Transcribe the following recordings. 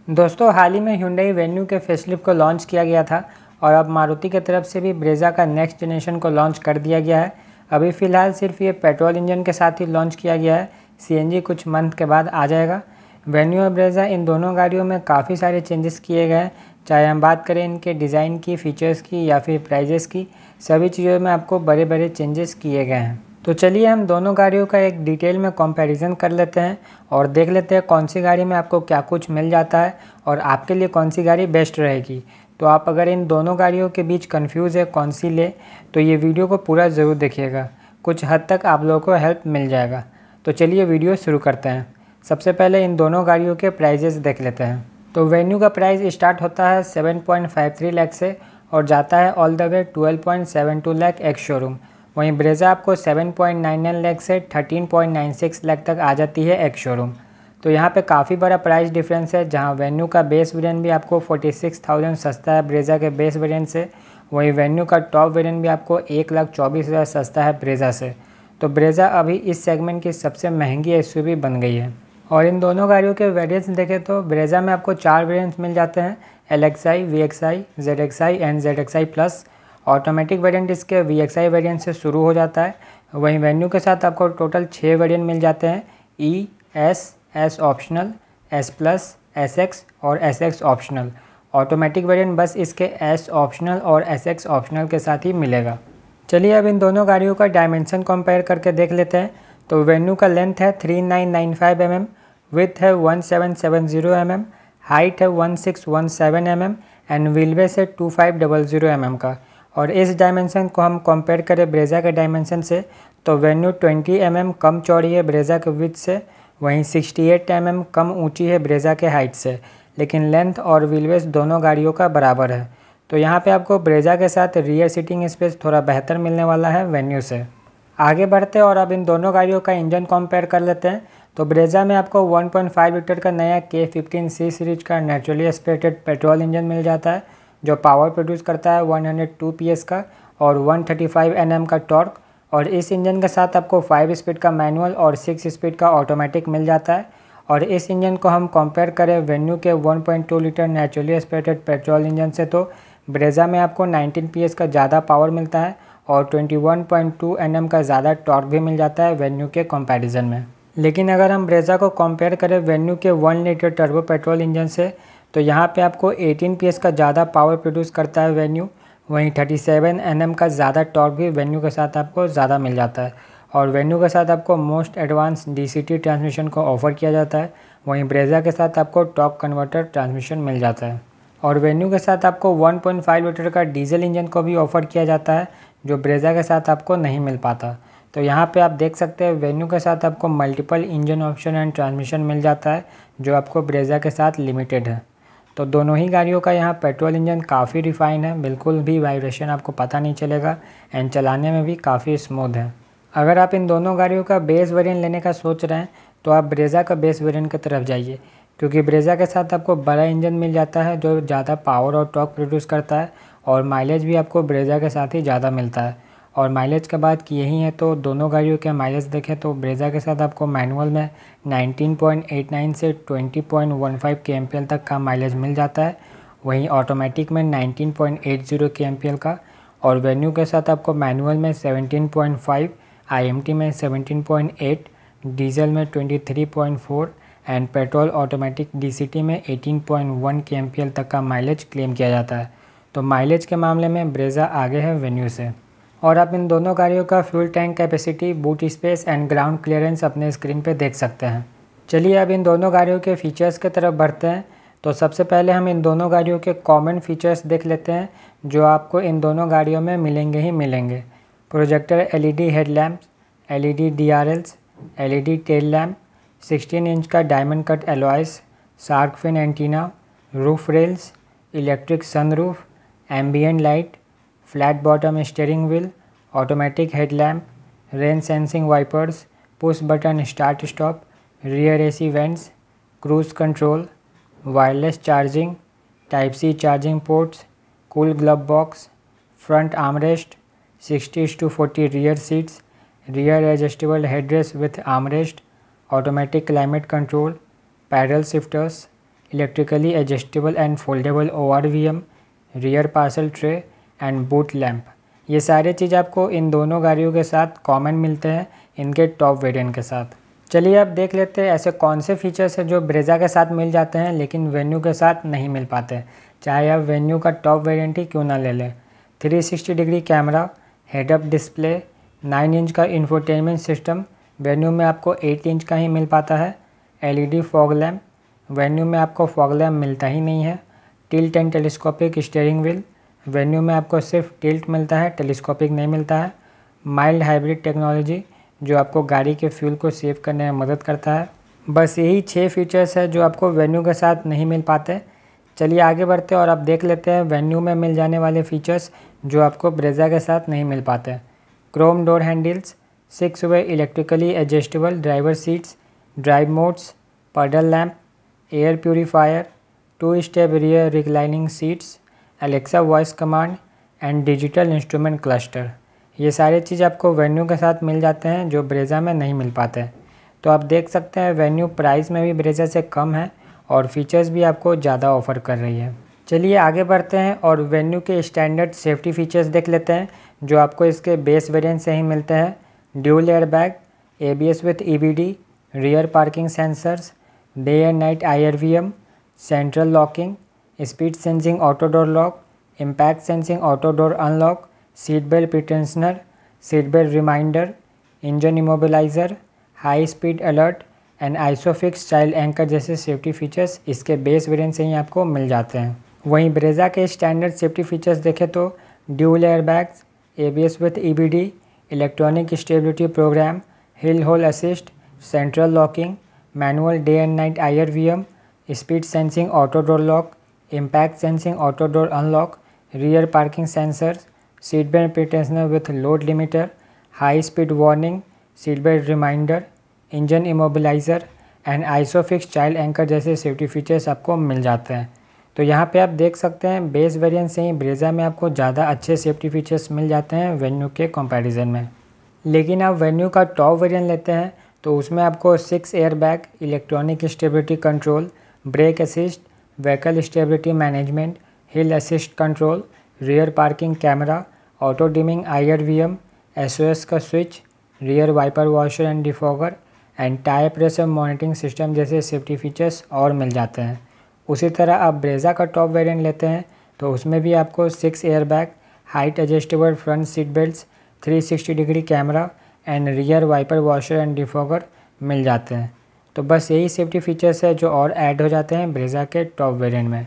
दोस्तों हाल ही में Hyundai venue के फेसलिफ्ट को लॉन्च किया गया था और अब मारुति की तरफ से भी ब्रेज़ा का नेक्स्ट जनरेशन को लॉन्च कर दिया गया है। अभी फ़िलहाल सिर्फ ये पेट्रोल इंजन के साथ ही लॉन्च किया गया है, सीएनजी कुछ मंथ के बाद आ जाएगा। वेन्यू और ब्रेज़ा इन दोनों गाड़ियों में काफ़ी सारे चेंजेस किए गए हैं, चाहे हम बात करें इनके डिज़ाइन की, फ़ीचर्स की या फिर प्राइजेस की, सभी चीज़ों में आपको बड़े बड़े चेंजेस किए गए हैं। तो चलिए हम दोनों गाड़ियों का एक डिटेल में कंपैरिजन कर लेते हैं और देख लेते हैं कौन सी गाड़ी में आपको क्या कुछ मिल जाता है और आपके लिए कौन सी गाड़ी बेस्ट रहेगी। तो आप अगर इन दोनों गाड़ियों के बीच कंफ्यूज है कौन सी ले, तो ये वीडियो को पूरा ज़रूर देखिएगा, कुछ हद तक आप लोगों को हेल्प मिल जाएगा। तो चलिए वीडियो शुरू करते हैं। सबसे पहले इन दोनों गाड़ियों के प्राइजेस देख लेते हैं। तो वेन्यू का प्राइस स्टार्ट होता है 7.53 लाख से और जाता है all the way 12.72 lakh ex showroom. वहीं ब्रेज़ा आपको 7.99 लाख से 13.96 लाख तक आ जाती है एक्स शोरूम। तो यहाँ पे काफ़ी बड़ा प्राइस डिफरेंस है, जहाँ वेन्यू का बेस वेरिएंट भी आपको 46,000 सस्ता है ब्रेज़ा के बेस वेरिएंट से, वहीं वेन्यू का टॉप वेरिएंट भी आपको 1,24,000 सस्ता है ब्रेज़ा से। तो ब्रेज़ा अभी इस सेगमेंट की सबसे महंगी एसयूवी बन गई है। और इन दोनों गाड़ियों के वेरिएंट्स देखें तो ब्रेज़ा में आपको 4 वेरिएंट्स मिल जाते हैं, LXI, VXI, ZXI and ZXI plus. Automatic variant इसके VXI वेरिएंट से शुरू हो जाता है। वहीं वेन्यू के साथ आपको टोटल 6 वेरिएंट मिल जाते हैं, E, S optional, S plus, SX और SX ऑप्शनल। ऑटोमेटिक वेरिएंट बस इसके S ऑप्शनल और SX ऑप्शनल के साथ ही मिलेगा। चलिए अब इन दोनों गाड़ियों का डायमेंशन कंपेयर करके देख लेते हैं। तो वेन्यू का लेंथ है 3995 mm, विड्थ है 1770 mm, हाइट है 1617 mm एंड व्हील बेस है 2500 mm का। और इस डायमेंशन को हम कंपेयर करें ब्रेज़ा के डायमेंशन से, तो वेन्यू 20 mm कम चौड़ी है ब्रेज़ा के विड्थ से, वहीं 68 mm कम ऊंची है ब्रेज़ा के हाइट से, लेकिन लेंथ और व्हील बेस दोनों गाड़ियों का बराबर है। तो यहाँ पे आपको ब्रेज़ा के साथ रियर सीटिंग स्पेस थोड़ा बेहतर मिलने वाला है वेन्यू से। आगे बढ़ते और अब इन दोनों गाड़ियों का इंजन कंपेयर कर लेते हैं। तो ब्रेज़ा में आपको 1.5 लीटर का नया K15C सीरीज का नेचुरली एस्पिरेटेड पेट्रोल इंजन मिल जाता है, जो पावर प्रोड्यूस करता है 102 PS का और 135 Nm का टॉर्क। और इस इंजन के साथ आपको 5 स्पीड का मैनुअल और 6 स्पीड का ऑटोमेटिक मिल जाता है। और इस इंजन को हम कंपेयर करें वेन्यू के 1.2 litre naturally aspirated petrol engine से, तो ब्रेज़ा में आपको 19 PS का ज़्यादा पावर मिलता है और 21.2 Nm का ज़्यादा टॉर्क भी मिल जाता है वेन्यू के कंपैरिजन में। लेकिन अगर हम ब्रेज़ा को कंपेयर करें वेन्यू के 1 लीटर टर्बो पेट्रोल इंजन से, तो यहाँ पे आपको 18 PS का ज़्यादा पावर प्रोड्यूस करता है वेन्यू, वहीं 37 Nm का ज़्यादा टॉर्क भी वेन्यू के साथ आपको ज़्यादा मिल जाता है। और वेन्यू के साथ आपको मोस्ट एडवांस DCT ट्रांसमिशन को ऑफ़र किया जाता है, वहीं ब्रेज़ा के साथ आपको टॉप कन्वर्टर ट्रांसमिशन मिल जाता है। और वेन्यू के साथ आपको 1.5 लीटर का डीजल इंजन को भी ऑफ़र किया जाता है, जो ब्रेज़ा के साथ आपको नहीं मिल पाता। तो यहाँ पे आप देख सकते हैं वेन्यू के साथ आपको multiple engine option and transmission मिल जाता है, जो आपको ब्रेज़ा के साथ लिमिटेड है। तो दोनों ही गाड़ियों का यहाँ पेट्रोल इंजन काफ़ी रिफाइन है, बिल्कुल भी वाइब्रेशन आपको पता नहीं चलेगा एंड चलाने में भी काफ़ी स्मूथ है। अगर आप इन दोनों गाड़ियों का बेस वेरिएंट लेने का सोच रहे हैं, तो आप ब्रेज़ा का बेस वेरिएंट की तरफ जाइए, क्योंकि ब्रेज़ा के साथ आपको बड़ा इंजन मिल जाता है जो ज़्यादा पावर और टॉर्क प्रोड्यूस करता है, और माइलेज भी आपको ब्रेज़ा के साथ ही ज़्यादा मिलता है। और माइलेज का बात की यही है, तो दोनों गाड़ियों के माइलेज देखें तो ब्रेज़ा के साथ आपको मैनुअल में 19.89 से 20.15 kmpl तक का माइलेज मिल जाता है, वहीं ऑटोमेटिक में 19.80 kmpl का। और वेन्यू के साथ आपको मैनुअल में 17.5, IMT में 17.8, डीजल में 23.4 एंड पेट्रोल ऑटोमेटिक DCT में 18.1 kmpl तक का माइलेज क्लेम किया जाता है। तो माइलेज के मामले में ब्रेज़ा आगे है वेन्यू से। और आप इन दोनों गाड़ियों का fuel tank capacity, boot space and ground clearance अपने स्क्रीन पे देख सकते हैं। चलिए अब इन दोनों गाड़ियों के फीचर्स की तरफ बढ़ते हैं। तो सबसे पहले हम इन दोनों गाड़ियों के कॉमन फीचर्स देख लेते हैं, जो आपको इन दोनों गाड़ियों में मिलेंगे ही मिलेंगे। Projector LED headlamps, LED DRLs, LED tail lamp, 16 inch का diamond cut alloys, shark fin antenna, roof rails, electric sunroof, ambient light, flat bottom steering wheel, automatic headlamp, rain sensing wipers, push button start stop, rear AC vents, cruise control, wireless charging, type C charging ports, cool glove box, front armrest, 60:40 rear seats, rear adjustable headrest with armrest, automatic climate control, paddle shifters, electrically adjustable and foldable ORVM, rear parcel tray and boot lamp. ये सारे चीज़ आपको इन दोनों गाड़ियों के साथ common मिलते हैं इनके टॉप वेरिएंट के साथ। चलिए अब देख लेते हैं ऐसे कौन से फीचर्स हैं जो ब्रेज़ा के साथ मिल जाते हैं लेकिन वेन्यू के साथ नहीं मिल पाते, चाहे आप वेन्यू का टॉप वेरिएंट ही क्यों ना ले लें। 360 degree camera, head up display, 9 inch का इंफोटेनमेंट सिस्टम, वेन्यू में आपको 8 इंच का ही मिल पाता है। LED फॉग लैम्प, वेन्यू में आपको फॉग लैम्प मिलता ही नहीं है। Tilt and telescopic steering wheel, venue में आपको सिर्फ टिल्ट मिलता है, टेलीस्कोपिक नहीं मिलता है। माइल्ड हाइब्रिड टेक्नोलॉजी जो आपको गाड़ी के फ्यूल को सेव करने में मदद करता है। बस यही 6 फीचर्स है जो आपको वेन्यू के साथ नहीं मिल पाते। चलिए आगे बढ़ते हैं और अब देख लेते हैं वेन्यू में मिल जाने वाले फीचर्स जो आपको ब्रेज़ा के साथ नहीं मिल पाते। Chrome door handles, 6 way electrically adjustable driver seats, drive modes, puddle lamp, air purifier, 2 step rear reclining seats, Alexa voice command and digital instrument cluster. ये सारे चीज़ आपको वेन्यू के साथ मिल जाते हैं जो ब्रेज़ा में नहीं मिल पाते। तो आप देख सकते हैं वेन्यू प्राइस में भी ब्रेज़ा से कम है और फीचर्स भी आपको ज़्यादा ऑफ़र कर रही है। चलिए आगे बढ़ते हैं और वेन्यू के स्टैंडर्ड सेफ्टी फीचर्स देख लेते हैं जो आपको इसके बेस वेरिएंट से ही मिलते हैं। Dual airbag, ABS with EBD, rear parking sensors, day and night IRVM, central locking, speed sensing auto door lock, impact sensing auto door unlock, seat belt pretensioner, seat belt reminder, engine immobiliser, high speed alert and isofix child anchor जैसे safety features इसके base variant से ही आपको मिल जाते हैं। वहीं Brezza के स्टैंडर्ड सेफ्टी फीचर्स देखें तो dual airbags, ABS with EBD, electronic stability program, hill hold assist, central locking, manual day and night IRVM, speed sensing auto door lock, impact sensing auto door unlock, rear parking sensors, seat belt pretensioner with load limiter, high speed warning, seat belt reminder, engine immobiliser and isofix child anchor जैसे safety features आपको मिल जाते हैं। तो यहाँ पे आप देख सकते हैं बेस वेरिएंट से ही ब्रेज़ा में आपको ज़्यादा अच्छे सेफ्टी फीचर्स मिल जाते हैं वेन्यू के कंपैरिजन में। लेकिन आप वेन्यू का टॉप वेरिएंट लेते हैं तो उसमें आपको 6 airbag, electronic stability control, brake assist, vehicle stability management, hill assist control, rear parking camera, auto dimming IRVM, SOS का switch, rear wiper washer and defogger and tyre pressure monitoring system जैसे safety features और मिल जाते हैं। उसी तरह आप Brezza का टॉप वेरिएंट लेते हैं तो उसमें भी आपको 6 airbag, height adjustable front seat belts, 360 degree camera and rear wiper washer and defogger मिल जाते हैं। तो बस यही सेफ्टी फीचर्स है जो और ऐड हो जाते हैं ब्रेज़ा के टॉप वेरिएंट में।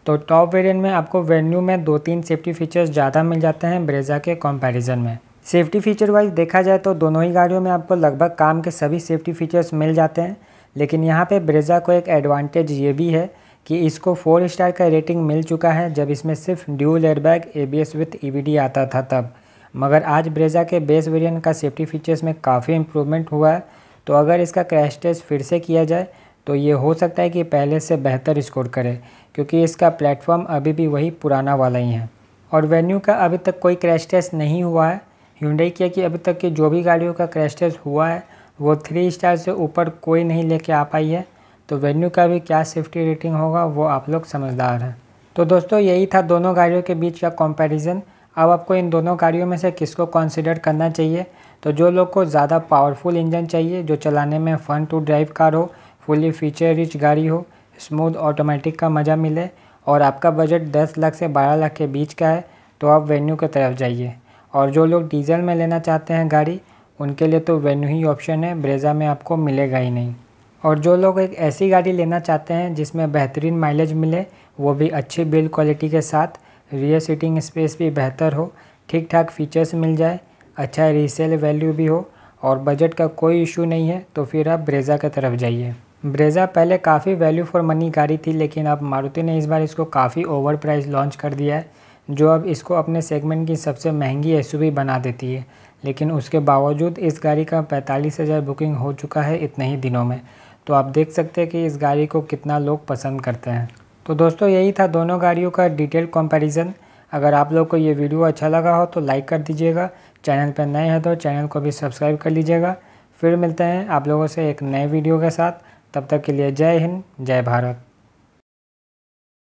तो टॉप वेरिएंट में आपको वेन्यू में 2-3 सेफ्टी फीचर्स ज़्यादा मिल जाते हैं ब्रेज़ा के कंपैरिजन में। सेफ्टी फीचर वाइज देखा जाए तो दोनों ही गाड़ियों में आपको लगभग काम के सभी सेफ्टी फीचर्स मिल जाते हैं, लेकिन यहाँ पे ब्रेज़ा को एक एडवांटेज ये भी है कि इसको 4 स्टार का रेटिंग मिल चुका है जब इसमें सिर्फ dual airbag, ABS with EBD आता था तब। मगर आज ब्रेज़ा के बेस वेरिएंट का सेफ्टी फीचर्स में काफ़ी इम्प्रूवमेंट हुआ है। तो अगर इसका क्रैश टेस्ट फिर से किया जाए तो ये हो सकता है कि पहले से बेहतर स्कोर करे, क्योंकि इसका प्लेटफॉर्म अभी भी वही पुराना वाला ही है। और वेन्यू का अभी तक कोई क्रैश टेस्ट नहीं हुआ है। Hyundai किया कि अभी तक की जो भी गाड़ियों का क्रैश टेस्ट हुआ है वो 3 स्टार से ऊपर कोई नहीं लेके आ पाई है। तो वेन्यू का भी क्या सेफ्टी रेटिंग होगा वो आप लोग समझदार हैं। तो दोस्तों यही था दोनों गाड़ियों के बीच का कंपैरिजन। अब आपको इन दोनों गाड़ियों में से किसको कंसीडर करना चाहिए। तो जो लोग को ज़्यादा पावरफुल इंजन चाहिए, जो चलाने में फन टू ड्राइव कार हो, फुली फीचर रिच गाड़ी हो, स्मूथ ऑटोमेटिक का मज़ा मिले और आपका बजट 10 लाख से 12 लाख के बीच का है तो आप वेन्यू की तरफ जाइए। और जो लोग डीजल में लेना चाहते हैं गाड़ी, उनके लिए तो वेन्यू ही ऑप्शन है, ब्रेज़ा में आपको मिलेगा ही नहीं। और जो लोग एक ऐसी गाड़ी लेना चाहते हैं जिसमें बेहतरीन माइलेज मिले, वो भी अच्छी बिल्ड क्वालिटी के साथ, रियर सीटिंग स्पेस भी बेहतर हो, ठीक ठाक फीचर्स मिल जाए, अच्छा रीसेल वैल्यू भी हो और बजट का कोई इशू नहीं है, तो फिर आप ब्रेज़ा की तरफ जाइए। ब्रेज़ा पहले काफ़ी वैल्यू फॉर मनी गाड़ी थी, लेकिन अब मारुति ने इस बार इसको काफ़ी ओवर प्राइस लॉन्च कर दिया है, जो अब इसको अपने सेगमेंट की सबसे महंगी SUV बना देती है। लेकिन उसके बावजूद इस गाड़ी का 45,000 बुकिंग हो चुका है इतने ही दिनों में। तो आप देख सकते हैं कि इस गाड़ी को कितना लोग पसंद करते हैं। तो दोस्तों यही था दोनों गाड़ियों का डिटेल कंपैरिजन। अगर आप लोग को ये वीडियो अच्छा लगा हो तो लाइक कर दीजिएगा, चैनल पर नए हैं तो चैनल को भी सब्सक्राइब कर लीजिएगा। फिर मिलते हैं आप लोगों से एक नए वीडियो के साथ, तब तक के लिए जय हिंद, जय भारत।